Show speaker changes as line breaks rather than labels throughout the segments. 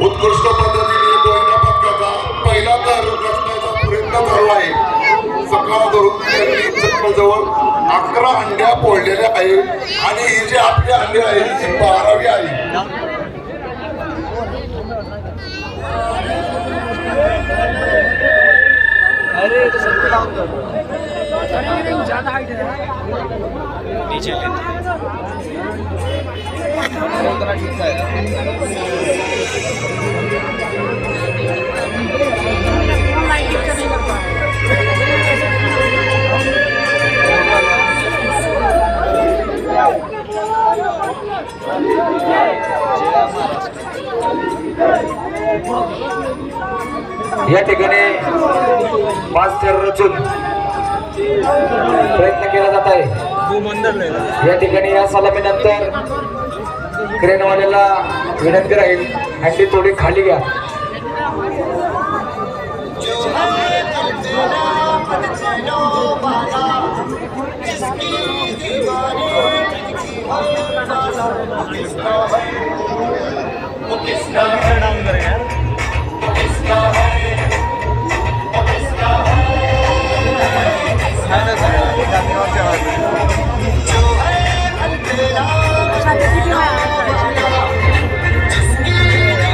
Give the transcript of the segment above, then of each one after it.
उत्कृष्ट पद्धतीने दोन्ही पथकाचा पहिला तर रचण्याचा प्रयत्न चालू आहे. सकाळ धरून त्यांनी जवळ 11 अंड्या पोळलेल्या आहेत आणि ही जी आपली अंडी आहे ही 12वी आहे.
अरे तो सब डाउन कर दो, ज्यादा हाइट है नीचे ले उतना ठीक है।
या ठिकाणी 5 चेर रचून प्रयत्न केला जात आहे. या ठिकाणी या सलामीनंतर क्रेनवाल्याला विनंती राहील हंडी थोडी खाली घ्या.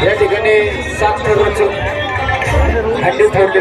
या ठिकाणी 7 चेर रचून हंडी फोडली